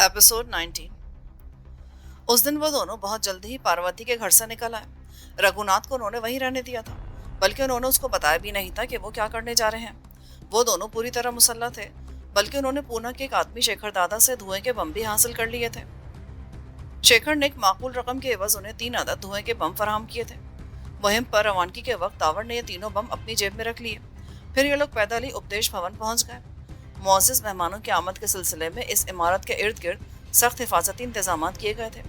Episode 19। उस दिन वो दोनों बहुत जल्दी ही पार्वती के घर से निकल आए। रघुनाथ को उन्होंने वहीं रहने दिया था, बल्कि उन्होंने उसको बताया भी नहीं था कि वो क्या करने जा रहे हैं। वो दोनों पूरी तरह मुसल्लह थे, बल्कि उन्होंने पूना के एक आदमी शेखर दादा से धुएं के बम भी हासिल कर लिए थे। शेखर ने एक माकूल रकम के एवज उन्हें 3 अदद धुएं के बम फराहम किए थे। मुहिम पर रवानगी के वक्त दावर ने ये तीनों बम अपनी जेब में रख लिए। फिर ये लोग पैदल ही उपदेश भवन पहुंच गए। मुअज़्ज़िज़ मेहमानों की आमद के सिलसिले में इस इमारत के इर्द गिर्द सख्त हिफाजती इंतजाम किए गए थे।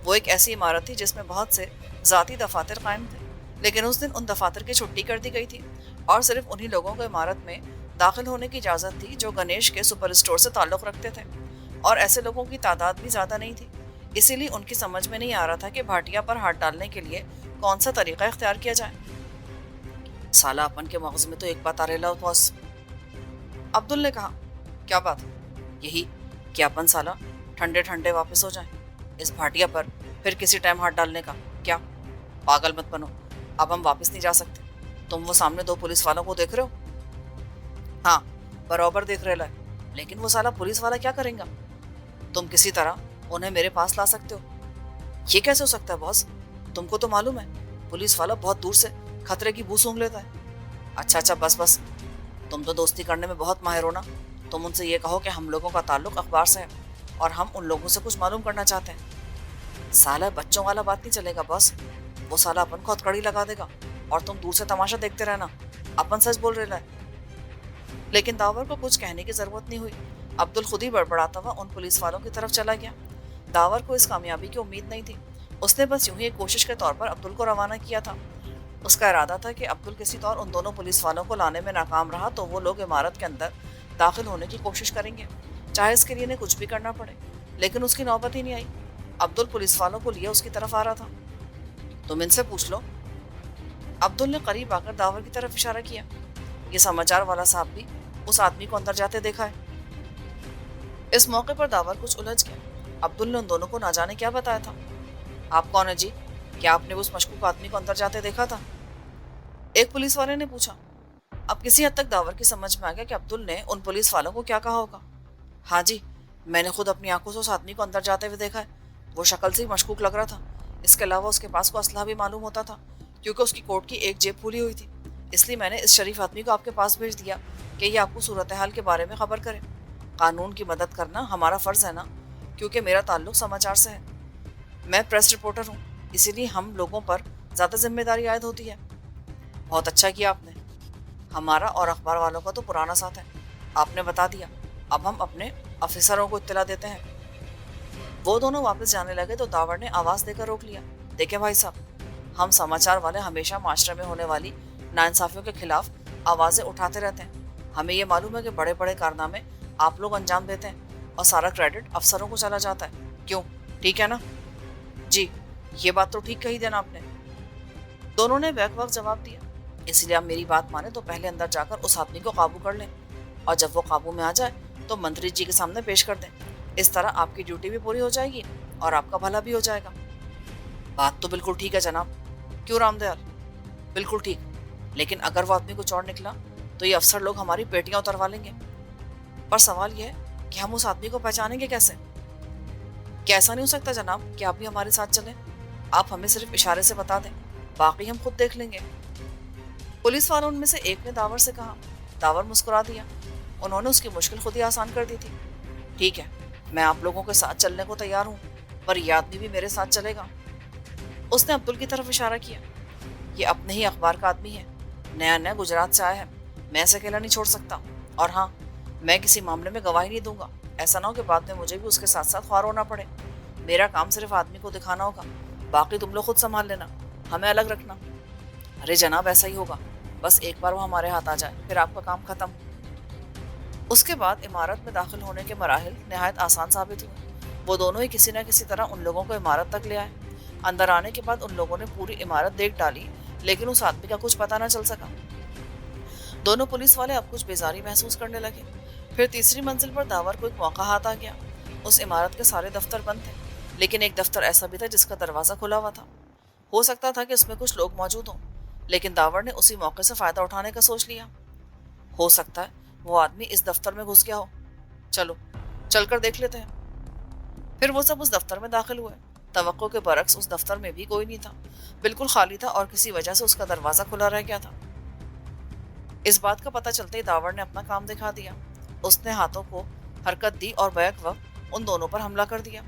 वो एक ऐसी इमारत थी जिसमें बहुत से ज़ाती दफातर कायम थे, लेकिन उस दिन उन दफातर की छुट्टी कर दी गई थी और सिर्फ उन्हीं लोगों को इमारत में दाखिल होने की इजाज़त थी जो गणेश के सुपर स्टोर से ताल्लुक़ रखते थे, और ऐसे लोगों की तादाद भी ज़्यादा नहीं थी। इसीलिए उनकी समझ में नहीं आ रहा था कि भाटिया पर हाथ डालने के लिए कौन सा तरीका इख्तियार किया जाए। साला अपन के मगज़ में तो एक बात आ रही बॉस, अब्दुल ने कहा। क्या बात? यही कि अपन साला ठंडे ठंडे वापस हो जाएं। इस भाटिया पर फिर किसी टाइम हाथ डालने का क्या? पागल मत बनो, अब हम वापस नहीं जा सकते। तुम वो सामने 2 पुलिस वालों को देख रहे हो? हाँ, बराबर देख रहे ला, लेकिन वो साला पुलिस वाला क्या करेगा? तुम किसी तरह उन्हें मेरे पास ला सकते हो। ये कैसे हो सकता है बॉस? तुमको तो मालूम है पुलिस वाला बहुत दूर से खतरे की बू सूंघ लेता है। अच्छा बस बस, तुम तो दोस्ती करने में बहुत माहिर हो ना। तुम उनसे ये कहो कि हम लोगों का ताल्लुक अखबार से है और हम उन लोगों से कुछ मालूम करना चाहते हैं। साला बच्चों वाला बात नहीं चलेगा बॉस। वो साला अपन को हथकड़ी लगा देगा और तुम दूर से तमाशा देखते रहना। अपन सच बोल रहे हैं। लेकिन दावर को कुछ कहने की जरूरत नहीं हुई। अब्दुल खुद ही बड़बड़ाता हुआ उन पुलिस वालों की तरफ चला गया। दावर को इस कामयाबी की उम्मीद नहीं थी। उसने बस यूं ही एक कोशिश के तौर पर अब्दुल को रवाना किया था। उसका इरादा था कि अब्दुल किसी तौर उन दोनों पुलिस वालों को लाने में नाकाम रहा तो वो लोग इमारत के अंदर दाखिल होने की कोशिश करेंगे, चाहे इसके लिए इन्हें कुछ भी करना पड़े। लेकिन उसकी नौबत ही नहीं आई। अब्दुल पुलिस वालों को लिए उसकी तरफ आ रहा था। तुम इनसे पूछ लो। अब्दुल ने करीब आकर दावर की तरफ इशारा किया। ये समाचार वाला साहब भी उस आदमी को अंदर जाते देखा है। इस मौके पर दावर कुछ उलझ गया। अब्दुल ने उन दोनों को ना जाने क्या बताया था। आप कौन है जी? क्या आपने उस मशकूक आदमी को अंदर जाते देखा था? एक पुलिस वाले ने पूछा। अब किसी हद तक दावर की समझ में आ गया कि अब्दुल ने उन पुलिस वालों को क्या कहा होगा। हाँ जी, मैंने खुद अपनी आंखों से उस आदमी को अंदर जाते हुए देखा है। वो शक्ल से ही मशकूक लग रहा था। इसके अलावा उसके पास को असलहा भी मालूम होता था, क्योंकि उसकी कोट की एक जेब फूली हुई थी। इसलिए मैंने इस शरीफ आदमी को आपके पास भेज दिया कि ये आपको सूरत हाल के बारे में खबर करे। कानून की मदद करना हमारा फ़र्ज़ है ना, क्योंकि मेरा ताल्लुक समाचार से है। मैं प्रेस रिपोर्टर हूँ, इसीलिए हम लोगों पर ज़्यादा जिम्मेदारी आयद होती है। बहुत अच्छा किया आपने। हमारा और अखबार वालों का तो पुराना साथ है। आपने बता दिया, अब हम अपने अफसरों को इत्तला देते हैं। वो दोनों वापस जाने लगे तो दावर ने आवाज़ देकर रोक लिया। देखे भाई साहब, हम समाचार वाले हमेशा माशरे में होने वाली नाइंसाफियों के खिलाफ आवाज़ें उठाते रहते हैं। हमें ये मालूम है कि बड़े बड़े कारनामे आप लोग अंजाम देते हैं और सारा क्रेडिट अफसरों को चला जाता है। क्यों, ठीक है ना? जी, ये बात तो ठीक कही देना आपने। दोनों ने बैक वक्त जवाब दिया। इसलिए आप मेरी बात माने तो पहले अंदर जाकर उस आदमी को काबू कर लें, और जब वो काबू में आ जाए तो मंत्री जी के सामने पेश कर दें। इस तरह आपकी ड्यूटी भी पूरी हो जाएगी और आपका भला भी हो जाएगा। बात तो बिल्कुल ठीक है जनाब। क्यों रामदयाल? बिल्कुल ठीक, लेकिन अगर वो आदमी कुछ और निकला तो ये अफसर लोग हमारी पेटियां उतरवा लेंगे। पर सवाल यह है कि हम उस आदमी को पहचानेंगे कैसे? क्या ऐसा नहीं हो सकता जनाब कि आप भी हमारे साथ चलें? आप हमें सिर्फ इशारे से बता दें, बाकी हम खुद देख लेंगे। पुलिस वालों में से एक ने दावर से कहा। दावर मुस्कुरा दिया। उन्होंने उसकी मुश्किल खुद ही आसान कर दी थी। ठीक है, मैं आप लोगों के साथ चलने को तैयार हूँ, पर यह आदमी भी मेरे साथ चलेगा। उसने अब्दुल की तरफ इशारा किया। ये अपने ही अखबार का आदमी है, नया नया गुजरात से आया है। मैं ऐसे अकेला नहीं छोड़ सकता। और हाँ, मैं किसी मामले में गवाही नहीं दूंगा। ऐसा ना हो कि बाद में मुझे भी उसके साथ साथ ख्वार होना पड़े। मेरा काम सिर्फ आदमी को दिखाना होगा, बाकी तुम लोग खुद संभाल लेना, हमें अलग रखना। अरे जनाब, ऐसा ही होगा। बस एक बार वो हमारे हाथ आ जाए, फिर आपका काम खत्म। उसके बाद इमारत में दाखिल होने के मराहिल नहायत आसान साबित हुए। वो दोनों ही किसी न किसी तरह उन लोगों को इमारत तक ले आए। अंदर आने के बाद उन लोगों ने पूरी इमारत देख डाली, लेकिन उस आदमी का कुछ पता न चल सका। दोनों पुलिस वाले अब कुछ बेजारी महसूस करने लगे। फिर तीसरी मंजिल पर दावर को एक मौका हाथ आ गया। उस इमारत के सारे दफ्तर बंद थे, लेकिन एक दफ्तर ऐसा भी था जिसका दरवाज़ा खुला हुआ था। हो सकता था कि उसमें कुछ लोग मौजूद हों, लेकिन दावर ने उसी मौके से फ़ायदा उठाने का सोच लिया। हो सकता है वो आदमी इस दफ्तर में घुस गया हो। चलो, चलकर देख लेते हैं। फिर वो सब उस दफ्तर में दाखिल हुए। तवक्को के बरक्स उस दफ्तर में भी कोई नहीं था, बिल्कुल खाली था और किसी वजह से उसका दरवाजा खुला रह गया था। इस बात का पता चलते ही दावर ने अपना काम दिखा दिया। उसने हाथों को हरकत दी और बैक वक्त उन दोनों पर हमला कर दिया।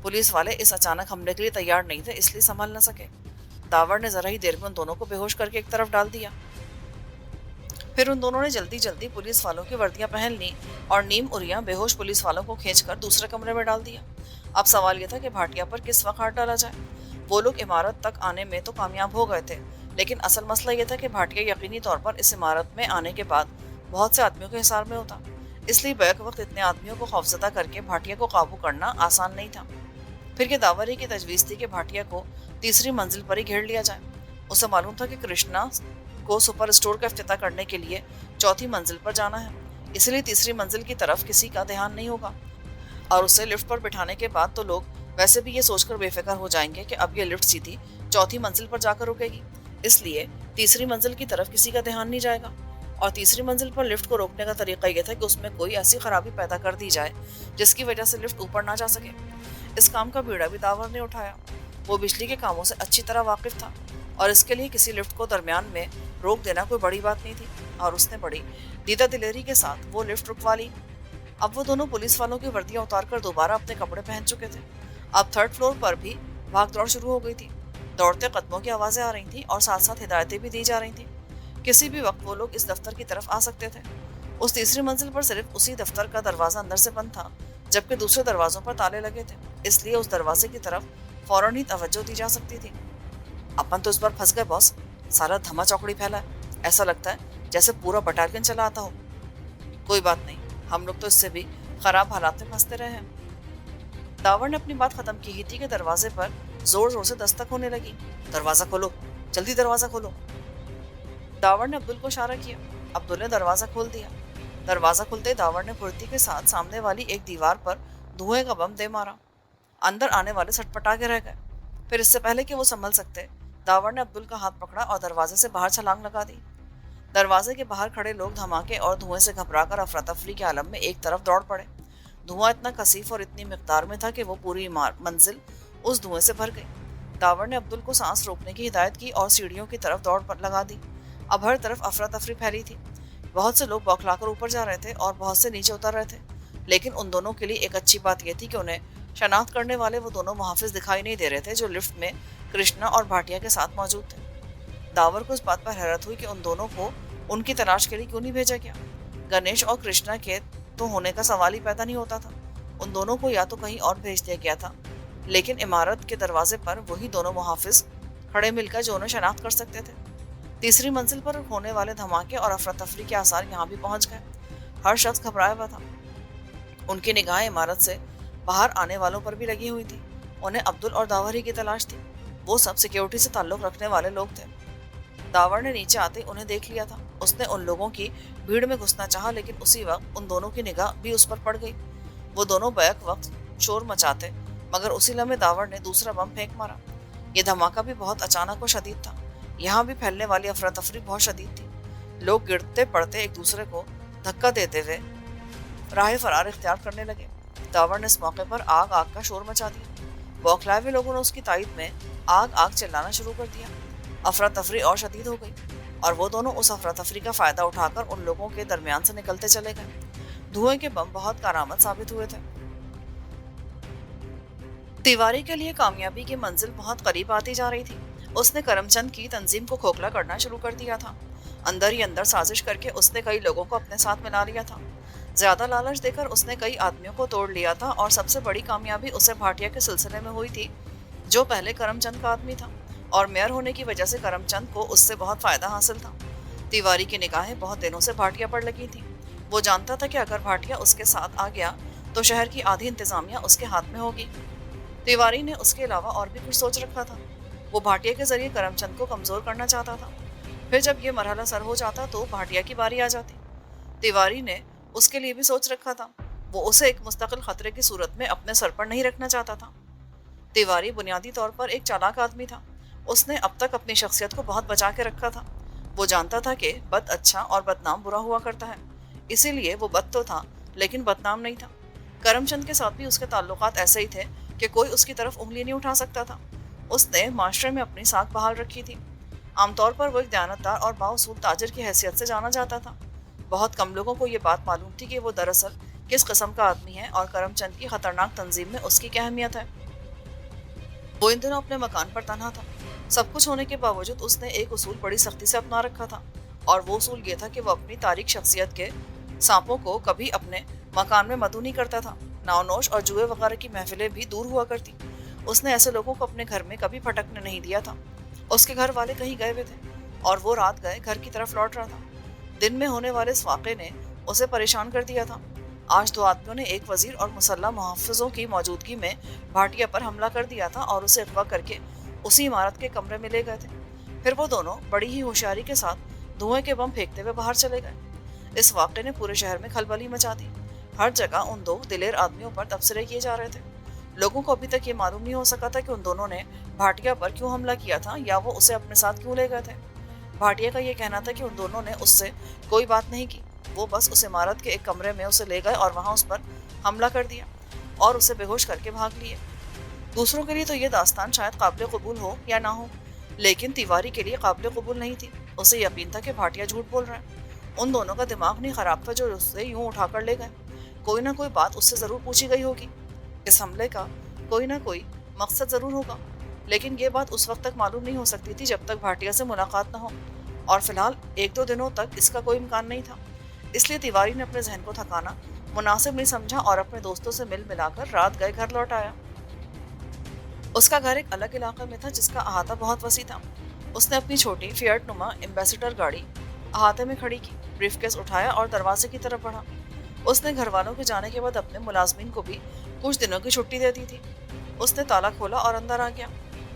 पुलिस वाले इस अचानक हमले के लिए तैयार नहीं थे, इसलिए संभल न सके। दावर ने जरा ही देर में उन दोनों को बेहोश करके एक तरफ डाल दिया। फिर उन दोनों ने जल्दी जल्दी पुलिस वालों की वर्दियां पहन ली और नीम उरिया बेहोश पुलिस वालों को खींचकर दूसरे कमरे में डाल दिया। अब सवाल यह था कि भाटिया पर किस वक्त हाथ डाला जाए। वो लोग इमारत तक आने में तो कामयाब हो गए थे, लेकिन असल मसला यह था कि भाटिया यकीनी तौर पर इस इमारत में आने के बाद बहुत से आदमियों के हिसार में होता, इसलिए बैक वक्त इतने आदमियों को खौफजदा करके भाटिया को काबू करना आसान नहीं था। फिर ये दावरी की तजवीज़ थी कि भाटिया को तीसरी मंजिल पर ही घेर लिया जाए। उसे मालूम था कि कृष्णा को सुपर स्टोर का इफ्तिताह करने के लिए चौथी मंजिल पर जाना है, इसलिए तीसरी मंजिल की तरफ किसी का ध्यान नहीं होगा और उसे लिफ्ट पर बिठाने के बाद तो लोग वैसे भी ये सोचकर बेफिक्र हो जाएंगे कि अब ये लिफ्ट सीधी चौथी मंजिल पर जाकर रुकेगी, इसलिए तीसरी मंजिल की तरफ किसी का ध्यान नहीं जाएगा। और तीसरी मंजिल पर लिफ्ट को रोकने का तरीका यह था कि उसमें कोई ऐसी खराबी पैदा कर दी जाए जिसकी वजह से लिफ्ट ऊपर ना जा सके। इस काम का बीड़ा भी दावर ने उठाया। वो बिजली के कामों से अच्छी तरह वाकिफ था और इसके लिए किसी लिफ्ट को दरमियान में रोक देना कोई बड़ी बात नहीं थी, और उसने बड़ी दीदा दिलेरी के साथ वो लिफ्ट रुकवा ली। अब वो दोनों पुलिस वालों की वर्दियां उतारकर दोबारा अपने कपड़े पहन चुके थे। अब थर्ड फ्लोर पर भी भाग दौड़ शुरू हो गई थी। दौड़ते कदमों की आवाजें आ रही थी और साथ साथ हिदायतें भी दी जा रही थी। किसी भी वक्त वो लोग इस दफ्तर की तरफ आ सकते थे। उस तीसरी मंजिल पर सिर्फ उसी दफ्तर का दरवाजा अंदर से बंद था, जबकि दूसरे दरवाजों पर ताले लगे थे, इसलिए उस दरवाजे की तरफ फौरन ही तवज्जो दी जा सकती थी। अपन तो इस बार फंस गए बॉस, सारा धमा चौकड़ी फैला है, ऐसा लगता है जैसे पूरा बटालियन चला आता हो। कोई बात नहीं, हम लोग तो इससे भी खराब हालात में फंसते रहे हैं। दावर ने अपनी बात खत्म की ही थी कि दरवाजे पर जोर जोर से दस्तक होने लगी। दरवाजा खोलो, जल्दी दरवाजा खोलो। दावर ने अब्दुल को इशारा किया। अब्दुल ने दरवाजा खोल दिया। दरवाजा खुलते दावर ने फुर्ती के साथ सामने वाली एक दीवार पर धुएं का बम दे मारा। अंदर आने वाले सटपटा के रह गए। फिर इससे पहले कि वो संभल सकते, दावर ने अब्दुल का हाथ पकड़ा और दरवाजे से बाहर छलांग लगा दी। दरवाजे के बाहर खड़े लोग धमाके और धुएं से घबराकर अफरा तफरी के आलम में एक तरफ दौड़ पड़े। धुआं इतना कसीफ और इतनी मिकदार में था कि वो पूरी मंजिल उस धुएं से भर गई। दावर ने अब्दुल को सांस रोकने की हिदायत की और सीढ़ियों की तरफ दौड़ पर लगा दी। अब हर तरफ अफरा तफरी फैली थी। बहुत से लोग बौखलाकर ऊपर जा रहे थे और बहुत से नीचे उतर रहे थे, लेकिन उन दोनों के लिए एक अच्छी बात यह थी कि उन्हें शनाख्त करने वाले वो दोनों मुहाफिज दिखाई नहीं दे रहे थे जो लिफ्ट में कृष्णा और भाटिया के साथ मौजूद थे। दावर को इस बात पर हैरत हुई कि उन दोनों को उनकी तलाश के लिए क्यों नहीं भेजा गया। गणेश और कृष्णा के तो होने का सवाल ही पैदा नहीं होता था। उन दोनों को या तो कहीं और भेज दिया गया था, लेकिन इमारत के दरवाजे पर वही दोनों मुहाफिज खड़े मिलकर जो उन्हें शनाख्त कर सकते थे। तीसरी मंजिल पर होने वाले धमाके और अफरा तफरी के आसार यहाँ भी पहुंच गए। हर शख्स घबराया हुआ था। उनकी निगाहें इमारत से बाहर आने वालों पर भी लगी हुई थी। उन्हें अब्दुल और दावर ही की तलाश थी। वो सब सिक्योरिटी से ताल्लुक रखने वाले लोग थे। दावर ने नीचे आते उन्हें देख लिया था। उसने उन लोगों की भीड़ में घुसना चाहा, लेकिन उसी वक्त उन दोनों की निगाह भी उस पर पड़ गई। वो दोनों बैक वक्त शोर मचाते, मगर उसी लम्हे दावर ने दूसरा बम फेंक मारा। ये धमाका भी बहुत अचानक और शदीद था। यहाँ भी फैलने वाली अफरा तफरी बहुत शदीद थी। लोग गिरते पड़ते एक दूसरे को धक्का देते हुए राह फरार इख्तियार करने लगे। दावर ने इस मौके पर आग आग का शोर मचा दिया। बौखलाए हुए लोगों ने उसकी तायद में आग आग चिल्लाना शुरू कर दिया। अफरा तफरी और शदीद हो गई और वो दोनों उस अफरा तफरी का फायदा उठाकर उन लोगों के दरमियान से निकलते चले गए। धुएं के बम बहुत कारआमद साबित हुए थे। तिवारी के लिए कामयाबी की मंजिल बहुत करीब आती जा रही थी। उसने करमचंद की तंजीम को खोखला करना शुरू कर दिया था। अंदर ही अंदर साजिश करके उसने कई लोगों को अपने साथ मिला लिया था। ज्यादा लालच देकर उसने कई आदमियों को तोड़ लिया था और सबसे बड़ी कामयाबी उसे भाटिया के सिलसिले में हुई थी, जो पहले करमचंद का आदमी था और मेयर होने की वजह से करमचंद को उससे बहुत फायदा हासिल था। तिवारी की निगाहें बहुत दिनों से भाटिया पर लगी थी। वो जानता था कि अगर भाटिया उसके साथ आ गया तो शहर की आधी इंतजामिया उसके हाथ में होगी। तिवारी ने उसके अलावा और भी कुछ सोच रखा था। वो भाटिया के जरिए करमचंद को कमजोर करना चाहता था। फिर जब ये मरहला सर हो जाता तो भाटिया की बारी आ जाती। तिवारी ने उसके लिए भी सोच रखा था। वो उसे एक मुस्तकिल खतरे की सूरत में अपने सर पर नहीं रखना चाहता था। तिवारी बुनियादी तौर पर एक चालाक आदमी था। उसने अब तक अपनी शख्सियत को बहुत बचा के रखा था। वो जानता था कि बद अच्छा और बदनाम बुरा हुआ करता है, इसीलिए वो बद तो था लेकिन बदनाम नहीं था। کرم چند کے ساتھ بھی اس کے تعلقات ایسے ہی تھے کہ کوئی اس کی طرف انگلی نہیں اٹھا سکتا تھا۔ اس نے معاشرے میں اپنی ساکھ بحال رکھی تھی۔ عام طور پر وہ ایک دیانتدار اور بااصول تاجر کی حیثیت سے جانا جاتا تھا۔ بہت کم لوگوں کو یہ بات معلوم تھی کہ وہ دراصل کس قسم کا آدمی ہے اور کرم چند کی خطرناک تنظیم میں اس کی کیا اہمیت ہے۔ وہ ان دنوں اپنے مکان پر تنہا تھا۔ سب کچھ ہونے کے باوجود اس نے ایک اصول بڑی سختی سے اپنا رکھا تھا، اور وہ اصول یہ تھا کہ وہ اپنی تاریک شخصیت کے سانپوں کو کبھی اپنے مکان میں مدعو نہیں کرتا تھا۔ ناؤ نوش اور جوئے وغیرہ کی محفلیں بھی دور ہوا کرتی۔ اس نے ایسے لوگوں کو اپنے گھر میں کبھی پھٹکنے نہیں دیا تھا۔ اس کے گھر والے کہیں گئے ہوئے تھے اور وہ رات گئے گھر کی طرف لوٹ رہا تھا۔ دن میں ہونے والے اس واقعے نے اسے پریشان کر دیا تھا۔ آج دو آدمیوں نے ایک وزیر اور مسلح محافظوں کی موجودگی میں بھاٹیا پر حملہ کر دیا تھا اور اسے اغوا کر کے اسی عمارت کے کمرے میں لے گئے تھے۔ پھر وہ دونوں بڑی ہی ہوشیاری کے ساتھ دھوئیں کے بم پھینکتے ہوئے باہر چلے گئے۔ اس واقعے نے پورے شہر میں کھلبلی مچا دی۔ ہر جگہ ان دو دلیر آدمیوں پر تبصرے کیے جا رہے تھے۔ لوگوں کو ابھی تک یہ معلوم نہیں ہو سکا تھا کہ ان دونوں نے بھاٹیا پر کیوں حملہ کیا تھا یا وہ اسے اپنے ساتھ کیوں لے گئے تھے۔ بھاٹیا کا یہ کہنا تھا کہ ان دونوں نے اس سے کوئی بات نہیں کی، وہ بس اس عمارت کے ایک کمرے میں اسے لے گئے اور وہاں اس پر حملہ کر دیا اور اسے بے ہوش کر کے بھاگ لیے۔ دوسروں کے لیے تو یہ داستان شاید قابل قبول ہو یا نہ ہو، لیکن تیواری کے لیے قابل قبول نہیں تھی۔ اسے یقین تھا کہ بھاٹیا جھوٹ بول رہا ہے۔ ان دونوں کا دماغ نہیں خراب تھا جو اسے یوں اٹھا کر لے گئے۔ کوئی نہ کوئی بات اس سے ضرور پوچھی گئی ہوگی۔ اس حملے کا کوئی نہ کوئی مقصد ضرور ہوگا، لیکن یہ بات اس وقت تک معلوم نہیں ہو سکتی تھی جب تک بھاٹیا سے ملاقات نہ ہو، اور فی الحال ایک دو دنوں تک اس کا کوئی امکان نہیں تھا۔ اس لیے تیواری نے اپنے ذہن کو تھکانا مناسب نہیں سمجھا اور اپنے دوستوں سے مل ملا کر رات گئے گھر لوٹ آیا۔ اس کا گھر ایک الگ علاقے میں تھا جس کا احاطہ بہت وسیع تھا۔ اس نے اپنی چھوٹی فیاٹ نما ایمبیسڈر گاڑی احاطے میں کھڑی کی، بریف کیس اٹھایا اور دروازے کی طرف بڑھا۔ اس نے گھر والوں کے جانے کے بعد اپنے ملازمین کو بھی کچھ دنوں کی چھٹی دے دی تھی۔ اس نے تالا کھولا اور اندر آ گیا۔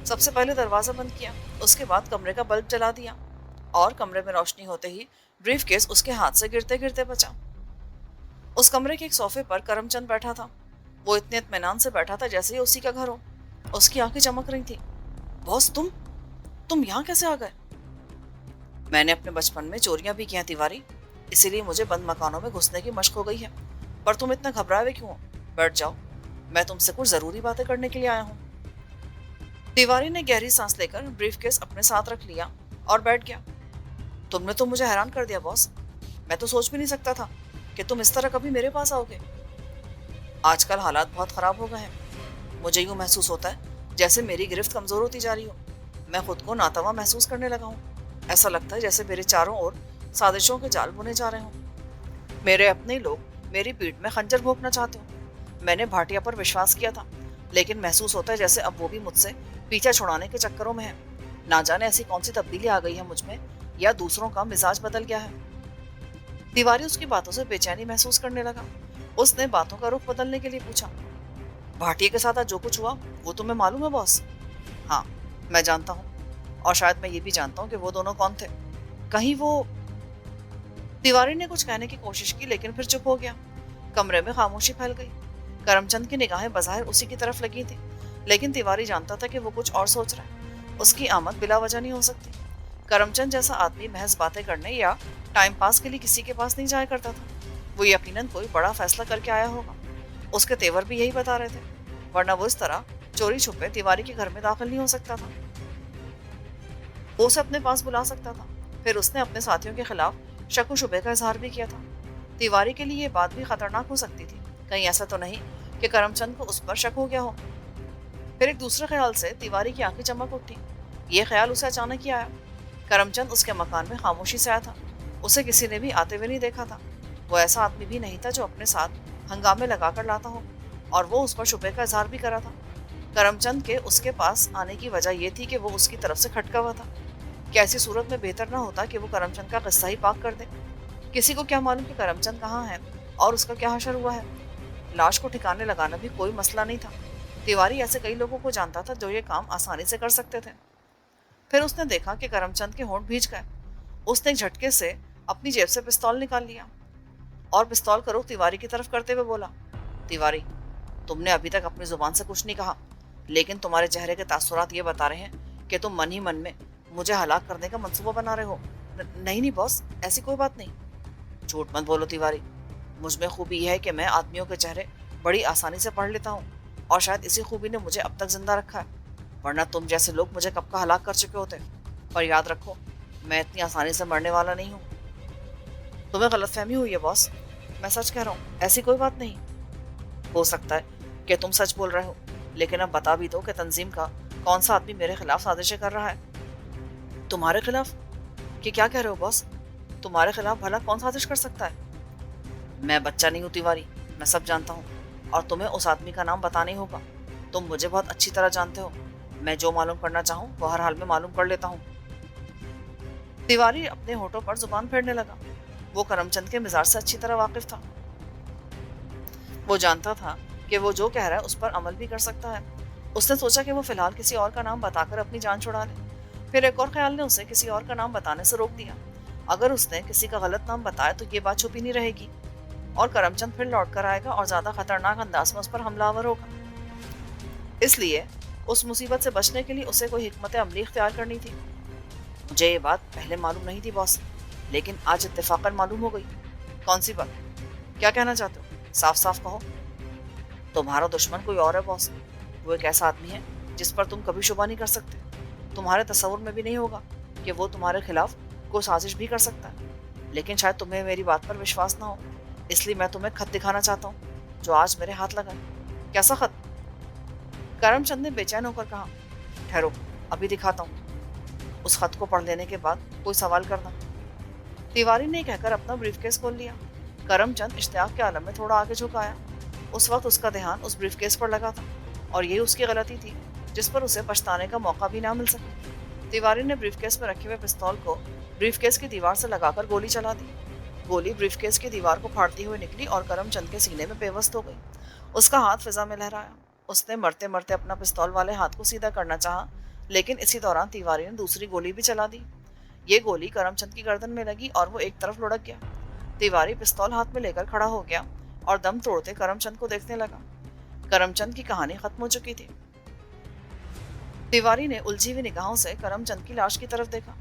سب سے پہلے دروازہ بند کیا، اس کے بعد کمرے کا بلب جلا دیا، اور کمرے میں روشنی ہوتے ہی بریف کیس اس کے ہاتھ سے گرتے گرتے بچا۔ اس کمرے کے ایک صوفے پر کرم چند بیٹھا تھا۔ وہ اتنے اطمینان سے بیٹھا تھا جیسے ہی اسی کا گھر ہو۔ اس کی آنکھیں چمک رہی تھی۔ باس، تم یہاں کیسے آ گئے؟ میں نے اپنے بچپن میں چوریاں بھی کی ہیں تیواری، اسی لیے مجھے بند مکانوں میں گھسنے کی مشق ہو گئی ہے۔ پر تم اتنا گھبرائے ہوئے کیوں ہو؟ بیٹھ جاؤ، میں تم سے کچھ ضروری باتیں کرنے کے لیے آیا ہوں۔ تیواری نے گہری سانس لے کر بریف کیس اپنے ساتھ رکھ لیا اور بیٹھ گیا۔ تم نے تو مجھے حیران کر دیا باس، میں تو سوچ بھی نہیں سکتا تھا کہ تم اس طرح کبھی میرے پاس آؤ گے۔ آج کل حالات بہت خراب ہو گئے ہیں، مجھے یوں محسوس ہوتا ہے جیسے میری گرفت کمزور ہوتی جا رہی ہو۔ میں خود کو ناتواں محسوس کرنے لگا ہوں۔ ایسا لگتا ہے جیسے میرے چاروں اور سازشوں کے جال بنے جا رہے ہوں۔ میرے اپنے لوگ میری پیٹھ میں خنجر بھونکنا چاہتے ہوں۔ میں نے بھاٹیا پر وشواس کیا تھا، لیکن محسوس ہوتا ہے جیسے اب وہ بھی مجھ سے پیچھا چھڑانے کے چکروں میں ہے۔ نہ جانے ایسی کون سی تبدیلی آ گئی ہے مجھ میں، یا دوسروں کا مزاج بدل گیا ہے۔ تیواری اس کی باتوں سے بے چینی محسوس کرنے لگا۔ اس نے باتوں کا رخ بدلنے کے لیے پوچھا، بھاٹیا کے ساتھ آج جو کچھ ہوا وہ تمہیں معلوم ہے باس؟ ہاں، میں جانتا ہوں، اور شاید میں یہ بھی جانتا ہوں کہ وہ دونوں کون تھے۔ کہیں وہ… تیواری نے کچھ کہنے کی کوشش کی لیکن پھر چپ ہو گیا۔ کمرے میں خاموشی پھیل گئی۔ کرم چند کی نگاہیں بظاہر اسی کی طرف لگی تھی، لیکن تیواری جانتا تھا کہ وہ کچھ اور سوچ رہا ہے۔ اس کی آمد بلا وجہ نہیں ہو سکتی۔ کرم چند جیسا آدمی محض باتیں کرنے یا ٹائم پاس کے لیے کسی کے پاس نہیں جایا کرتا تھا۔ وہ یقیناً کوئی بڑا فیصلہ کر کے آیا ہوگا۔ اس کے تیور بھی یہی بتا رہے تھے، ورنہ وہ اس طرح چوری چھپے تیواری کے گھر میں داخل نہیں ہو سکتا تھا۔ وہ اسے اپنے پاس بلا سکتا تھا۔ پھر اس نے اپنے ساتھیوں کے خلاف شک و شبے کا اظہار بھی کیا تھا۔ تیواری کے لیے یہ بات بھی خطرناک ہو سکتی تھی، کہیں ایسا تو نہیں کہ کرم چند کو اس پر شک ہو گیا ہو۔ پھر ایک دوسرے خیال سے تیواری کی آنکھیں چمک اٹھی۔ یہ خیال اسے اچانک ہی آیا۔ کرم چند اس کے مکان میں خاموشی سے آیا تھا۔ اسے کسی نے بھی آتے ہوئے نہیں دیکھا تھا۔ وہ ایسا آدمی بھی نہیں تھا جو اپنے ساتھ ہنگامے لگا کر لاتا ہو، اور وہ اس پر شبے کا اظہار بھی کرا تھا۔ کرم چند کے اس کے پاس آنے کی وجہ یہ تھی کہ وہ اس کی طرف سے کھٹکا ہوا تھا۔ کیا ایسی صورت میں بہتر نہ ہوتا کہ وہ کرم چند کا قصہ ہی پاک کر دے؟ کسی کو کیا معلوم کہ کرم چند کہاں ہے اور اس کا کیا حشر ہوا ہے؟ لاش کو ٹھکانے لگانا بھی کوئی مسئلہ نہیں تھا۔ تیواری ایسے کئی لوگوں کو جانتا تھا جو یہ کام آسانی سے کر سکتے تھے۔ پھر اس نے دیکھا کہ کرم چند کے ہونٹ بھیج گئے۔ اس نے ایک جھٹکے سے اپنی جیب سے پستول نکال لیا اور پستول کا رخ تیواری کی طرف کرتے ہوئے بولا، تیواری، تم نے ابھی تک اپنی زبان سے کچھ نہیں کہا، لیکن تمہارے چہرے کے تاثرات یہ بتا رہے ہیں کہ تم من ہی من میں مجھے ہلاک کرنے کا منصوبہ بنا رہے ہو۔ نہیں باس، ایسی کوئی بات نہیں۔ جھوٹ مت بولو تیواری، مجھ میں خوبی یہ ہے کہ میں آدمیوں کے چہرے बड़ी आसानी से पढ़ लेता हूँ और शायद इसी खूबी ने मुझे अब तक जिंदा रखा है, वरना तुम जैसे लोग मुझे कब का हलाक कर चुके होते। पर याद रखो, मैं इतनी आसानी से मरने वाला नहीं हूँ। तुम्हें गलतफहमी हुई है बॉस, मैं सच कह रहा हूँ, ऐसी कोई बात नहीं। हो सकता है कि तुम सच बोल रहे हो, लेकिन अब बता भी दो कि तंजीम का कौन सा आदमी मेरे खिलाफ साजिशें कर रहा है। तुम्हारे खिलाफ? कि क्या कह रहे हो बॉस? तुम्हारे खिलाफ भला कौन साजिश कर सकता है? मैं बच्चा नहीं हूँ तिवारी, मैं सब जानता हूँ, और तुम्हें उस आदमी का नाम बताना ही होगा। तुम मुझे बहुत अच्छी तरह जानते हो, मैं जो मालूम करना चाहूँ वो हर हाल में मालूम कर लेता हूँ। तिवारी अपने होठों पर जुबान फेरने लगा। वो करमचंद के मिजाज से अच्छी तरह वाकिफ था। वो जानता था कि वो जो कह रहा है उस पर अमल भी कर सकता है। उसने सोचा कि वो फिलहाल किसी और का नाम बताकर अपनी जान छुड़ा ले। फिर एक और ख्याल ने उसे किसी और का नाम बताने से रोक दिया। अगर उसने किसी का गलत नाम बताया तो ये बात छुपी नहीं रहेगी और करमचंद फिर लौट कर आएगा और ज्यादा खतरनाक अंदाज में उस पर हमलावर होगा। इसलिए उस मुसीबत से बचने के लिए उसे कोई हिकमत अमली इख्तियार करनी थी। मुझे ये बात पहले मालूम नहीं थी बॉस, लेकिन आज इत्तेफाकन मालूम हो गई। कौन सी बात? क्या कहना चाहते हो? साफ साफ कहो। तुम्हारा दुश्मन कोई और है बॉस। वो एक ऐसा आदमी है जिस पर तुम कभी शुबा नहीं कर सकते। तुम्हारे तस्वुर में भी नहीं होगा कि वो तुम्हारे खिलाफ कोई साजिश भी कर सकता है। लेकिन शायद तुम्हें मेरी बात पर विश्वास ना हो, इसलिए मैं तुम्हें खत दिखाना चाहता हूँ जो आज मेरे हाथ लगा है। कैसा खत? करमचंद ने बेचैन होकर कहा। ठहरो, अभी दिखाता हूँ। उस खत को पढ़ लेने के बाद कोई सवाल करना। तिवारी ने कहकर अपना ब्रीफकेस खोल लिया। करमचंद इश्तियाक के आलम में थोड़ा आगे झुकाया। उस वक्त उसका ध्यान उस ब्रीफकेस पर लगा था और यही उसकी गलती थी जिस पर उसे पछताने का मौका भी ना मिल सका। तिवारी ने ब्रीफकेस में रखे हुए पिस्तौल को ब्रीफकेस की दीवार से लगाकर गोली चला दी। गोली ब्रीफकेस की दीवार को फाड़ती हुई निकली और करमचंद के सीने में पेवस्त हो गई। उसका हाथ फिजा में लहराया। उसने मरते मरते अपना पिस्तौल वाले हाथ को सीधा करना चाहा, लेकिन इसी दौरान तिवारी ने दूसरी गोली भी चला दी। ये गोली करमचंद की गर्दन में लगी और वो एक तरफ लुढ़क गया। तिवारी पिस्तौल हाथ में लेकर खड़ा हो गया और दम तोड़ते करमचंद को देखने लगा। करमचंद की कहानी खत्म हो चुकी थी। तिवारी ने उलझी हुई निगाहों से करमचंद की लाश की तरफ देखा।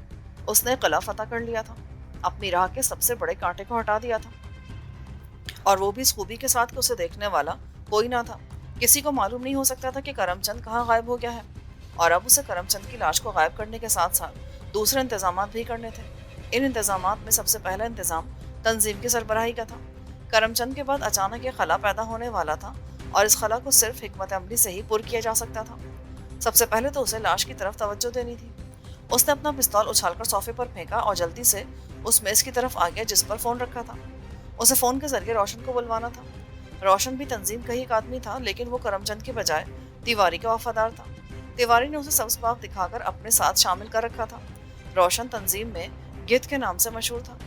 उसने किला फतह कर लिया था, अपनी राह के सबसे बड़े कांटे को हटा दिया था, और वो भी इस खूबी के साथ कि उसे देखने वाला कोई ना था। किसी को मालूम नहीं हो सकता था कि करमचंद कहाँ गायब हो गया है, और अब उसे करमचंद की लाश को गायब करने के साथ साथ दूसरे इंतजाम भी करने थे। इन इंतजाम में सबसे पहला इंतजाम तंजीम की सरबराही का था। करमचंद के बाद अचानक ये खला पैदा होने वाला था और इस खला को सिर्फ हिकमत अमली से ही पुर किया जा सकता था। सबसे पहले तो उसे लाश की तरफ तवज्जो देनी थी। उसने अपना पिस्तौल उछालकर सोफे पर फेंका और जल्दी से उस मेज की तरफ आ गया जिस पर फोन रखा था। उसे फोन के जरिए रोशन को बुलवाना था। रोशन भी तंजीम का ही एक आदमी था, लेकिन वो करमचंद के बजाय तिवारी का वफादार था। तिवारी ने उसे सब्ज बाग दिखाकर अपने साथ शामिल कर रखा था। रोशन तंजीम में गिद्ध के नाम से मशहूर था।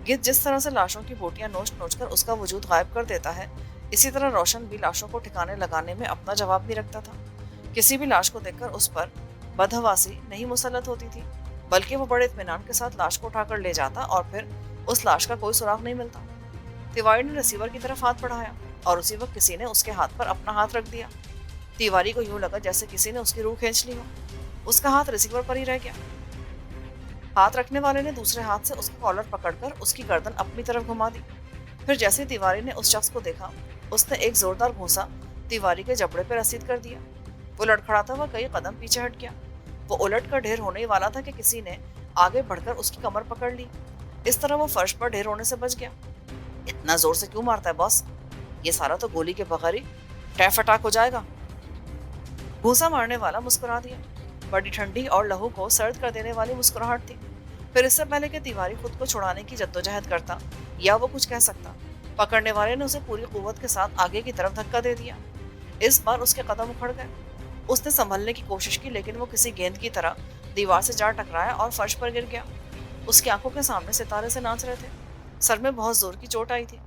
गिद्ध जिस तरह से लाशों की बोटियां नोच नोच कर उसका वजूद गायब कर देता है, इसी तरह रोशन भी लाशों को ठिकाने लगाने में अपना जवाब भी रखता था। किसी भी लाश को देखकर उस पर बदहवासी नहीं मुसल्लत होती थी, बल्कि वो बड़े इत्मीनान के साथ लाश को उठाकर ले जाता और फिर उस लाश का कोई सुराग नहीं मिलता। तिवारी ने रिसीवर की तरफ हाथ बढ़ाया और उसी वक्त किसी ने उसके हाथ पर अपना हाथ रख दिया। तिवारी को यूं लगा जैसे किसी ने उसकी रूह खींच ली हो। उसका हाथ रिसीवर पर ही रह गया। हाथ रखने वाले ने दूसरे हाथ से उसका कॉलर पकड़कर उसकी गर्दन अपनी तरफ घुमा दी। फिर जैसे तिवारी ने उस शख्स को देखा, उसने एक जोरदार घूंसा तिवारी के जबड़े पर रसीद कर दिया। वो लड़खड़ाता हुआ कई कदम पीछे हट गया। वो उलट कर ढेर होने वाला था कि किसी ने आगे बढ़कर उसकी कमर पकड़ ली। इस तरह वो फर्श पर ढेर होने से बच गया। इतना जोर से क्यों मारता है बॉस? ये सारा तो गोली के बगैर ही टैफ अटैक हो जाएगा। घूंसा मारने वाला मुस्कुरा दिया। बड़ी ठंडी और लहू को सर्द कर देने वाली मुस्कुराहट थी। फिर इससे पहले कि तिवारी खुद को छुड़ाने की जद्दोजहद करता या वो कुछ कह सकता, पकड़ने वाले ने उसे पूरी कुव्वत के साथ आगे की तरफ धक्का दे दिया। इस बार उसके कदम उखड़ गए। उसने संभलने की कोशिश की, लेकिन वो किसी गेंद की तरह दीवार से जा टकराया और फर्श पर गिर गया। उसकी आंखों के सामने सितारे से नाच रहे थे। सर में बहुत जोर की चोट आई थी।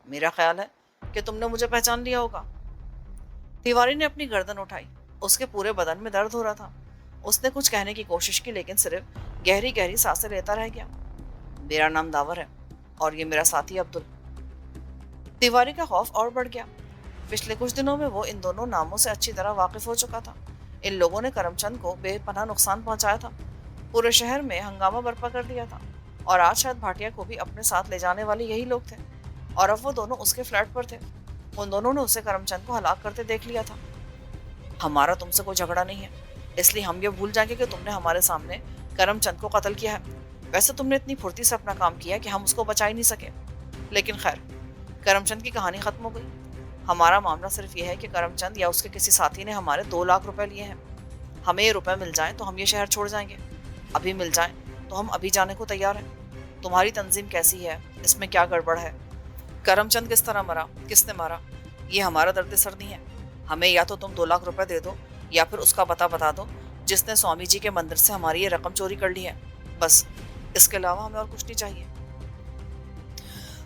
मेरा ख्याल है कि तुमने मुझे पहचान लिया होगा। तिवारी ने अपनी गर्दन उठाई। उसके पूरे बदन में दर्द हो रहा था। उसने कुछ कहने की कोशिश की, लेकिन सिर्फ गहरी गहरी सांसें लेता रह गया। मेरा नाम दावर है और ये मेरा साथी अब्दुल। तिवारी का खौफ और बढ़ गया। पिछले कुछ दिनों में वो इन दोनों नामों से अच्छी तरह वाकिफ हो चुका था। इन लोगों ने करमचंद को बेपनाह नुकसान पहुंचाया था, पूरे शहर में हंगामा बर्पा कर दिया था, और आज शायद भाटिया को भी अपने साथ ले जाने वाले यही लोग थे। और अब वो दोनों उसके फ्लैट पर थे। उन दोनों ने उसे करमचंद को हलाक करते देख लिया था। हमारा तुमसे कोई झगड़ा नहीं है, इसलिए हम ये भूल जाएंगे कि तुमने हमारे सामने करमचंद को कत्ल किया है। वैसे तुमने इतनी फुर्ती से अपना काम किया कि हम उसको बचा ही नहीं सके। लेकिन खैर, करमचंद की कहानी खत्म हो गई। हमारा मामला सिर्फ ये है कि करमचंद या उसके किसी साथी ने हमारे 2 लाख रुपए लिए हैं। हमें ये रुपए मिल जाएं तो हम ये शहर छोड़ जाएंगे। अभी मिल जाएं तो हम अभी जाने को तैयार हैं। तुम्हारी तंजीम कैसी है, इसमें क्या गड़बड़ है, करमचंद किस तरह मरा, किसने मारा, ये हमारा दर्द सर नहीं है। हमें या तो तुम 2 लाख रुपए दे दो या फिर उसका पता बता दो जिसने स्वामी जी के मंदिर से हमारी ये रकम चोरी कर ली है। बस, इसके अलावा हमें और कुछ नहीं चाहिए।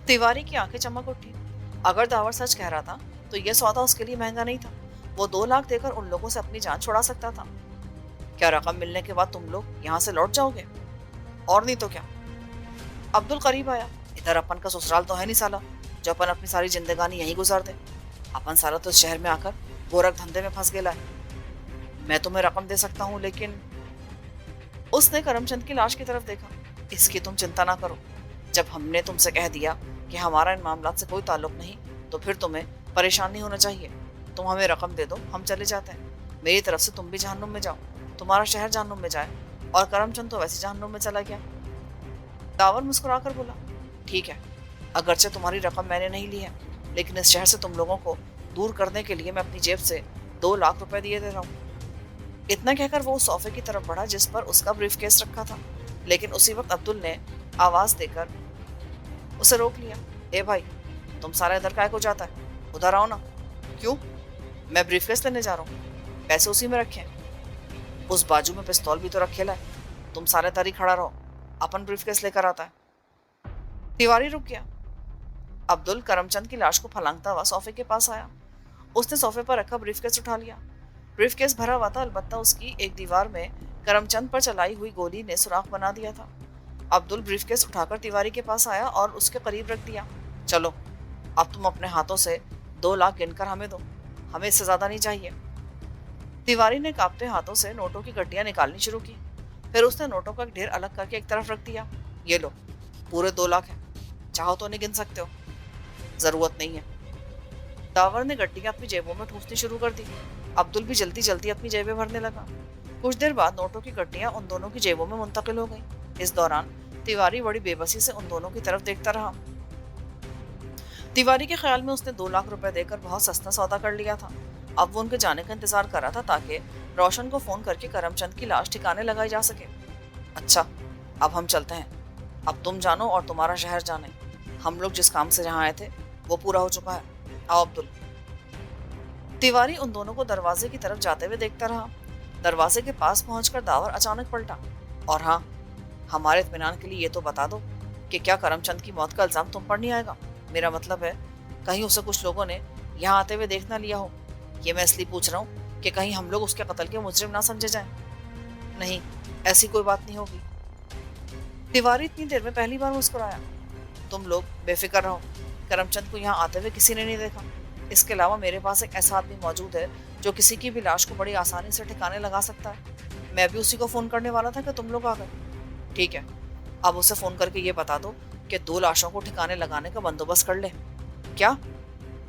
तिवारी की आंखें चमक उठी। अगर दावर सच कह रहा था तो यह सौदा उसके लिए महंगा नहीं था। वो 2 लाख देकर उन लोगों से अपनी जान छुड़ा सकता था। क्या रकम मिलने के बाद तुम लोग यहाँ से लौट जाओगे? और नहीं तो क्या। अब्दुल करीब आया। इधर अपन का ससुराल तो है नहीं साला जो अपन अपनी सारी जिंदगानी यहीं गुजार दे। अपन सारा तो शहर में आकर गोरख धंधे में फंस गया है। मैं तुम्हें रकम दे सकता हूँ, लेकिन उसने करमचंद की लाश की तरफ देखा। इसकी तुम चिंता ना करो। जब हमने तुमसे कह दिया कि हमारा इन मामलात से कोई ताल्लुक नहीं, तो फिर तुम्हें परेशान नहीं होना चाहिए। तुम हमें रकम दे दो, हम चले जाते हैं। मेरी तरफ से तुम भी जहन्नुम में जाओ, तुम्हारा शहर जहन्नुम में जाए, और करमचंद तो वैसे जहन्नुम में चला गया। दावर मुस्कुराकर बोला, ठीक है, अगरचे तुम्हारी रकम मैंने नहीं ली है, लेकिन इस शहर से तुम लोगों को दूर करने के लिए मैं अपनी जेब से 2 लाख रुपए दिए दे रहा हूँ। इतना कहकर वो उस सोफे की तरफ बढ़ा जिस पर उसका ब्रीफकेस रखा था, लेकिन उसी वक्त अब्दुल ने आवाज देकर उसे रोक लिया। ए भाई, तुम सारा इधर काहे को जाता है? उधर आओ ना। क्यों? मैं ब्रीफकेस लेने जा रहा हूँ, पैसे उसी में रखे हैं। उस बाजू में पिस्तौल भी तो रखेला है। तुम सारे तारी खड़ा रहो, अपन ब्रीफकेस लेकर आता है। तिवारी रुक गया। अब्दुल करमचंद की लाश को फलांगता हुआ सोफे के पास आया। उसने सोफे पर रखा ब्रीफकेस उठा लिया। ब्रीफकेस भरा हुआ था, अलबत्ता उसकी एक दीवार में करमचंद पर चलाई हुई गोली ने सुराख बना दिया था। अब्दुल ब्रीफकेस उठाकर तिवारी के पास आया और उसके करीब रख दिया। चलो, अब तुम अपने हाथों से 2 लाख गिनकर हमें दो, हमें इससे ज्यादा नहीं चाहिए। तिवारी ने कांपते हाथों से नोटों की गड्डियां निकालनी शुरू की। फिर उसने नोटों का ढेर अलग करके एक तरफ रख दिया। ये लो, पूरे 2 लाख है, चाहो तो नहीं गिन सकते हो। जरूरत नहीं है। दावर ने गड्डियां अपनी जेबों में ठूंसनी शुरू कर दी। अब्दुल भी जल्दी जल्दी अपनी जेबें भरने लगा। कुछ देर बाद नोटों की गड्डियां उन दोनों की जेबों में मुंतकिल हो गई। इस दौरान तिवारी बड़ी बेबसी से उन दोनों की तरफ देखता रहा। तिवारी के ख्याल में उसने 2 लाख रुपए देकर बहुत सस्ता सौदा कर लिया था। अब वो उनके जाने का इंतजार कर रहा था ताकि रोशन को फोन करके करमचंद की लाश ठिकाने लगाई जा सके। अच्छा, अब हम चलते हैं। अब तुम जानो और तुम्हारा शहर जाने। हम लोग जिस काम से यहाँ आए थे वो पूरा हो चुका है। आओ अब्दुल। तिवारी उन दोनों को दरवाजे की तरफ जाते हुए देखता रहा। दरवाजे के पास पहुंचकर दावर अचानक पलटा। और हाँ, हमारे इत्मीनान के लिए ये तो बता दो कि क्या करमचंद की मौत का इल्जाम तुम पर नहीं आएगा? मेरा मतलब है, कहीं उसे कुछ लोगों ने यहाँ आते हुए देख ना लिया हो। ये मैं इसलिए पूछ रहा हूँ कि कहीं हम लोग उसके कत्ल के मुजरिम ना समझे जाएं। नहीं, ऐसी कोई बात नहीं होगी। तिवारी इतनी देर में पहली बार मुस्कुराया। तुम लोग बेफिक्र रहो, करमचंद को यहाँ आते हुए किसी ने नहीं देखा। इसके अलावा मेरे पास एक ऐसा आदमी मौजूद है जो किसी की भी लाश को बड़ी आसानी से ठिकाने लगा सकता है। मैं भी उसी को फोन करने वाला था कि तुम लोग आ गए। ठीक है, अब उसे फोन करके ये बता दो कि 2 लाशों को ठिकाने लगाने का बंदोबस्त कर ले। क्या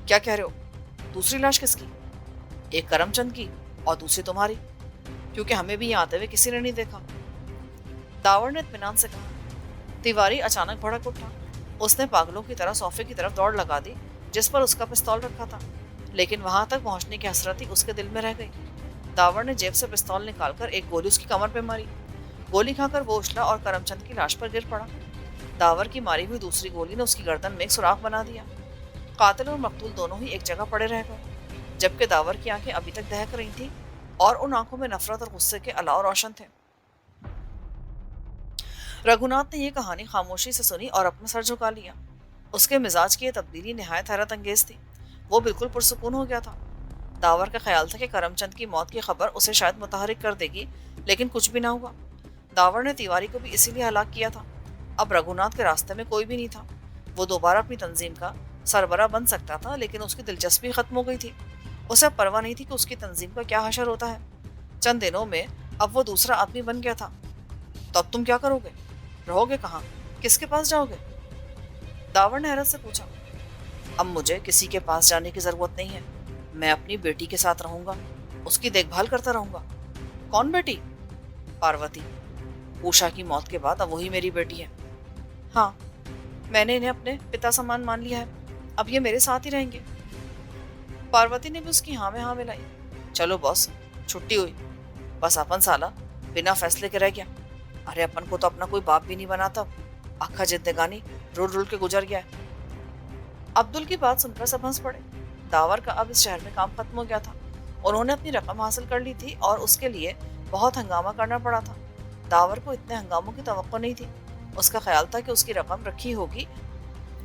क्या कह रहे हो? दूसरी लाश किसकी? एक करमचंद की और दूसरी तुम्हारी, क्योंकि हमें भी यहाँ आते हुए किसी ने नहीं देखा। दावर ने इत्मीनान से कहा। तिवारी अचानक भड़क उठा। उसने पागलों की तरह सोफे की तरफ दौड़ लगा दी जिस पर उसका पिस्तौल रखा था, लेकिन वहां तक पहुंचने की हसरत ही उसके दिल में रह गई। दावर ने जेब से पिस्तौल निकालकर एक गोली उसकी कमर पे मारी। गोली खाकर वो उछला और करमचंद की लाश पर गिर पड़ा। दावर की मारी हुई दूसरी गोली ने उसकी गर्दन में एक सुराख बना दिया। कातिल और मकतूल दोनों ही एक जगह पड़े रह गए, जबकि दावर की आंखें अभी तक दहक रही थी और उन आंखों में नफरत और गुस्से के अलाव रोशन थे। रघुनाथ ने यह कहानी खामोशी से सुनी और अपना सर झुका लिया। उसके मिजाज की यह तब्दीली निहायत हैरत अंगेज थी। वो बिल्कुल पुरसुकून हो गया था। दावर का ख्याल था कि करमचंद की मौत की खबर उसे शायद मुतहरिक कर देगी, लेकिन कुछ भी ना हुआ। दावर ने तिवारी को भी इसीलिए हलाक किया था। अब रघुनाथ के रास्ते में कोई भी नहीं था। वो दोबारा अपनी तंजीम का सरबरा बन सकता था, लेकिन उसकी दिलचस्पी खत्म हो गई थी। उसे परवाह नहीं थी कि उसकी तंजीम का क्या हशर होता है। चंद दिनों में अब वो दूसरा आदमी बन गया था। तो अब तुम क्या करोगे? रहोगे कहाँ? किसके पास जाओगे? दावर ने हैरत से पूछा। अब मुझे किसी के पास जाने की जरूरत नहीं है। मैं अपनी बेटी के साथ रहूंगा, उसकी देखभाल करता रहूंगा। कौन बेटी? पार्वती। उषा की मौत के बाद अब वही मेरी बेटी है। हाँ, मैंने इन्हें अपने पिता समान मान लिया है, अब ये मेरे साथ ही रहेंगे। पार्वती ने भी उसकी हाँ में हाँ मिलाई। चलो बॉस, छुट्टी हुई। बस अपन साला बिना फैसले के रह गया। अरे अपन को तो अपना कोई बाप भी नहीं बनाता, आखा जिंदगानी रुल रुल के गुजर गया है। अब्दुल की बात सुनकर सब हंस पड़े। दावर का अब इस शहर में काम खत्म हो गया था। उन्होंने अपनी रकम हासिल कर ली थी और उसके लिए बहुत हंगामा करना पड़ा था। दावर को इतने हंगामों की तवक्को नहीं थी। उसका ख्याल था कि उसकी रकम रखी होगी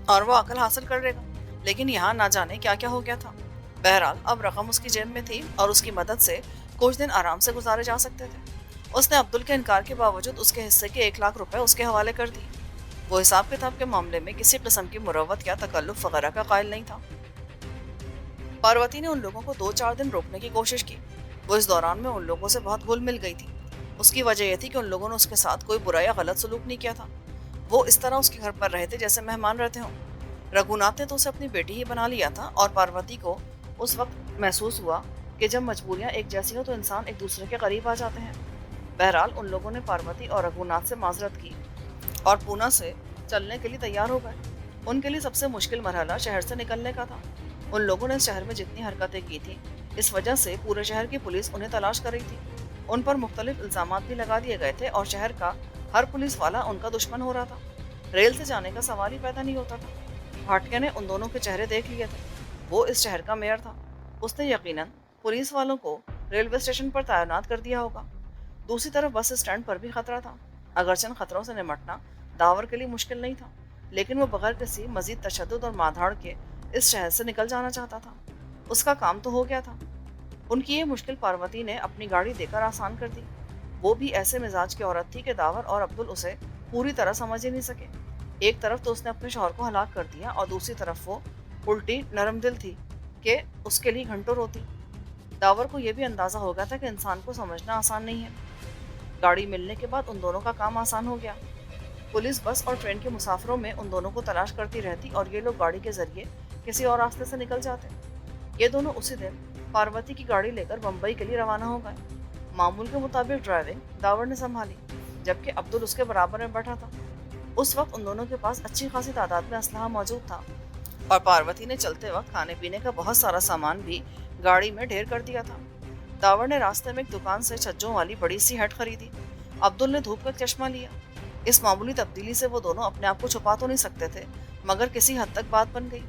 और वो अकल हासिल कर लेगा, लेकिन यहाँ ना जाने क्या क्या हो गया था। बहरहाल अब रकम उसकी जेब में थी और उसकी मदद से कुछ दिन आराम से गुजारे जा सकते थे। उसने अब्दुल के इनकार के बावजूद उसके हिस्से के 1 लाख रुपए उसके हवाले कर दिए। वो हिसाब किताब के मामले में किसी किस्म की मुरव्वत या तकल्लुफ वगैरह का कायल नहीं था। पार्वती ने उन लोगों को 2-4 दिन रोकने की कोशिश की। वो इस दौरान में उन लोगों से बहुत घुल मिल गई थी। उसकी वजह यह थी कि उन लोगों ने उसके साथ कोई बुरा या गलत सलूक नहीं किया था। वो इस तरह उसके घर पर रहे थे जैसे मेहमान रहते हों। रघुनाथ ने तो उसे अपनी बेटी ही बना लिया था और पार्वती को उस वक्त महसूस हुआ कि जब मजबूरियां एक जैसी हो तो इंसान एक दूसरे के करीब आ जाते हैं। बहरहाल उन लोगों ने पार्वती और रघुनाथ से माजरत की और पूना से चलने के लिए तैयार हो गए। उनके लिए सबसे मुश्किल मरहला शहर से निकलने का था। उन लोगों ने शहर में जितनी हरकतें की थी, इस वजह से पूरे शहर की पुलिस उन्हें तलाश कर रही थी। उन पर मुख्तलिफ इल्जामात भी लगा दिए गए थे और शहर का हर पुलिस वाला उनका दुश्मन हो रहा था। रेल से जाने का सवाल ही पैदा नहीं होता था। भाटिया ने उन दोनों के चेहरे देख लिए थे। वो इस शहर का मेयर था। उसने यकीनन पुलिस वालों को रेलवे स्टेशन पर तैनात कर दिया होगा। दूसरी तरफ बस स्टैंड पर भी खतरा था। अगरचन खतरों से निमटना दावर के लिए मुश्किल नहीं था, लेकिन वो बगैर किसी मजीद तशद्दुद और मारधाड़ के इस शहर से निकल जाना चाहता था। उसका काम तो हो गया था। उनकी ये मुश्किल पार्वती ने अपनी गाड़ी देकर आसान कर दी। वो भी ऐसे मिजाज की औरत थी कि दावर और अब्दुल उसे पूरी तरह समझ ही नहीं सके। एक तरफ तो उसने अपने शौहर को हलाक कर दिया और दूसरी तरफ वो उल्टी नरम दिल थी कि उसके लिए घंटों रोती। दावर को यह भी अंदाजा हो गया था कि इंसान को समझना आसान नहीं है। गाड़ी मिलने के बाद उन दोनों का काम आसान हो गया। पुलिस बस और ट्रेन के मुसाफिरों में उन दोनों को तलाश करती रहती और ये लोग गाड़ी के जरिए किसी और रास्ते से निकल जाते। ये दोनों उसी दिन पार्वती की गाड़ी लेकर बम्बई के लिए रवाना हो गए। मामूल के मुताबिक ड्राइविंग दावर ने संभाली, जबकि अब्दुल उसके बराबर में बैठा था। उस वक्त उन दोनों के पास अच्छी खासी तादाद में असलहा मौजूद था और पार्वती ने चलते वक्त खाने पीने का बहुत सारा सामान भी गाड़ी में ढेर कर दिया था। दावर ने रास्ते में एक दुकान से छज्जों वाली बड़ी सी हैट खरीदी। अब्दुल ने धूप का चश्मा लिया। इस मामूली तब्दीली से वो दोनों अपने आप को छुपा तो नहीं सकते थे, मगर किसी हद तक बात बन गई।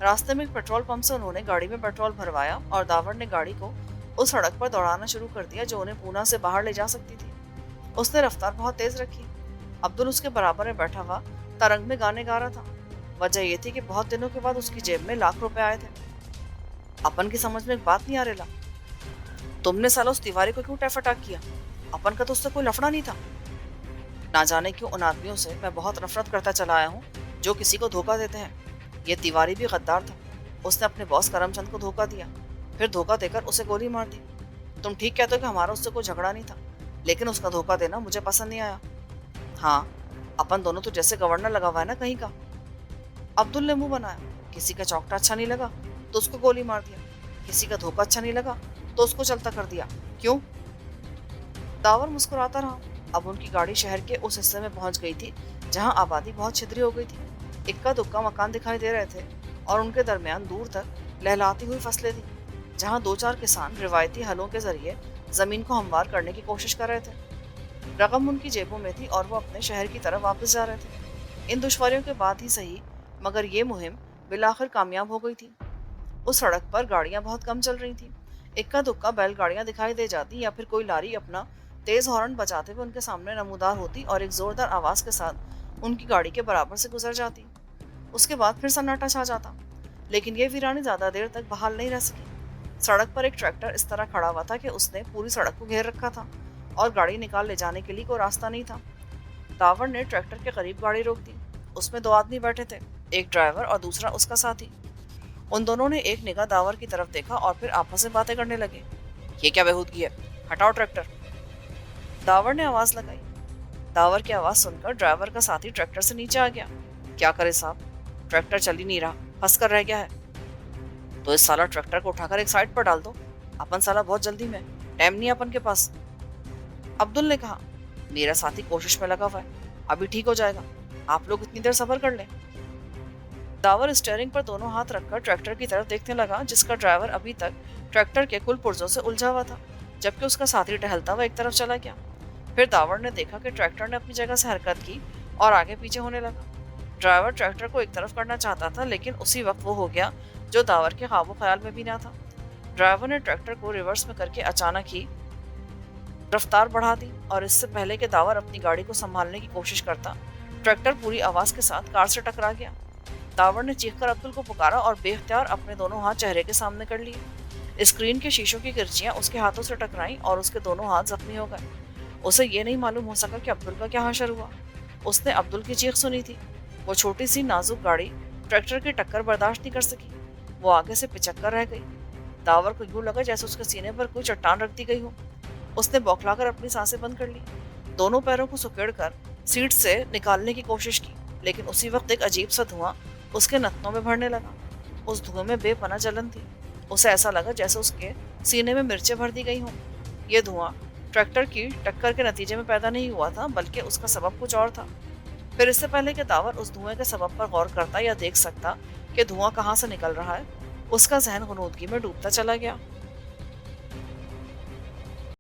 रास्ते में एक पेट्रोल पंप से उन्होंने गाड़ी में पेट्रोल भरवाया और दावर ने गाड़ी को उस सड़क पर दौड़ाना शुरू कर दिया जो उन्हें पूना से बाहर ले जा सकती थी। उसने रफ्तार बहुत तेज रखी। अब्दुल उसके बराबर में बैठा हुआ तरंग में गाने गा रहा था। वजह यह थी कि बहुत दिनों के बाद उसकी जेब में लाख रुपए आए थे। अपन की समझ में एक बात नहीं आ रहा, तुमने साला उस तिवारी को क्यों टैफटाक किया? अपन का तो उससे कोई लफड़ा नहीं था। ना जाने क्यों उन आदमियों से मैं बहुत नफरत करता चला आया हूँ जो किसी को धोखा देते हैं। ये तिवारी भी गद्दार था। उसने अपने बॉस करमचंद को धोखा दिया, फिर धोखा देकर उसे गोली मार दी। तुम ठीक कहते हो कि हमारा उससे कोई झगड़ा नहीं था, लेकिन उसका धोखा देना मुझे पसंद नहीं आया। हाँ, अपन दोनों तो जैसे गवर्नर लगा हुआ है ना कहीं का। अब्दुल ने मुंह बनाया। किसी का चौकटा अच्छा नहीं लगा तो उसको गोली मार दिया, किसी का धोखा अच्छा नहीं लगा तो उसको चलता कर दिया। क्यों? दावर मुस्कुराता रहा। अब उनकी गाड़ी शहर के उस हिस्से में पहुंच गई थी जहां आबादी बहुत छिद्री हो गई थी। इक्का दुक्का मकान दिखाई दे रहे थे और उनके दरमियान दूर तक लहलाती हुई फसलें थी, जहां 2-4 किसान रिवायती हलों के जरिए जमीन को हमवार करने की कोशिश कर रहे थे। रकम उनकी जेबों में थी और वो अपने शहर की तरफ वापस जा रहे थे। इन दुश्वारियों के बाद ही सही, मगर ये मुहिम बिलाखिर कामयाब हो गई थी। उस सड़क पर गाड़ियां बहुत कम चल रही थी। इक्का दुक्का बैलगाड़ियां दिखाई दे जाती या फिर कोई लारी अपना तेज हॉर्न बजाते हुए उनके सामने नमूदार होती और एक जोरदार आवाज के साथ उनकी गाड़ी के बराबर से गुजर जाती। उसके बाद फिर सन्नाटा छा जाता। लेकिन ये वीरानी ज्यादा देर तक बहाल नहीं रह सकी। सड़क पर एक ट्रैक्टर इस तरह खड़ा हुआ था कि उसने पूरी सड़क को घेर रखा था और गाड़ी निकाल ले जाने के लिए कोई रास्ता नहीं था। दावर ने ट्रैक्टर के करीब गाड़ी रोक दी। उसमें 2 आदमी बैठे थे, एक ड्राइवर और दूसरा उसका साथी। उन दोनों ने एक निगाह दावर की तरफ देखा और फिर आपस में बातें करने लगे। ये क्या बेहूदगी है, हटाओ ट्रैक्टर, दावर ने आवाज लगाई। दावर की आवाज सुनकर ड्राइवर का साथी ट्रैक्टर से नीचे आ गया। क्या करे साहब, ट्रैक्टर चल ही नहीं रहा, फंस कर रह गया है। तो इस साला ट्रैक्टर को उठाकर एक साइड पर डाल दो, अपन साला बहुत जल्दी में, टाइम नहीं है अपन के पास। अब्दुल ने कहा, मेरा साथी कोशिश में लगा हुआ है, अभी ठीक हो जाएगा, आप लोग इतनी देर सब्र कर लें। दावर स्टीयरिंग पर दोनों हाथ रखकर ट्रैक्टर की तरफ देखने लगा, जिसका ड्राइवर अभी तक ट्रैक्टर के कुल पुर्जों से उलझा हुआ था, जबकि उसका साथी टहलता हुआ एक तरफ चला गया। फिर दावर ने देखा कि ट्रैक्टर ने अपनी जगह से हरकत की और आगे पीछे होने लगा। ड्राइवर ट्रैक्टर को एक तरफ करना चाहता था, लेकिन उसी वक्त वो हो गया जो दावर के काबू ख्याल में भी ना था। ड्राइवर ने ट्रैक्टर को रिवर्स में करके अचानक ही रफ्तार बढ़ा दी, और इससे पहले कि दावर अपनी गाड़ी को संभालने की कोशिश करता, ट्रैक्टर पूरी आवाज के साथ कार से टकरा गया। दावर ने चीखकर अब्दुल को पुकारा और बेख्तियार अपने दोनों हाथ चेहरे के सामने कर लिए। स्क्रीन के शीशों की किरचियां उसके हाथों से टकराईं और उसके दोनों हाथ जख्मी हो गए। उसे ये नहीं मालूम हो सका कि अब्दुल का क्या हशर हुआ। उसने अब्दुल की चीख सुनी थी। वो छोटी सी नाजुक गाड़ी ट्रैक्टर की टक्कर बर्दाश्त नहीं कर सकी। वो आगे से पिचक कर रह गई। दावर को यूं लगा जैसे उसके सीने पर कोई चट्टान रख दी गई हो। उसने बौखलाकर अपनी सांसें बंद कर ली, दोनों पैरों को सुकेड़कर सीट से निकालने की कोशिश की, लेकिन उसी वक्त एक अजीब सा धुआं उसके नथनों में भरने लगा। उस धुएं में बेपनाह जलन थी। उसे ऐसा लगा जैसे उसके सीने में मिर्चें भर दी गई हों। ये धुआं ट्रैक्टर की टक्कर के नतीजे में पैदा नहीं हुआ था, बल्कि उसका सबब कुछ और था। फिर इससे पहले कि दावर उस धुएं के सबब पर गौर करता या देख सकता कि धुआं कहाँ से निकल रहा है, उसका जहन गुनूदगी में डूबता चला गया।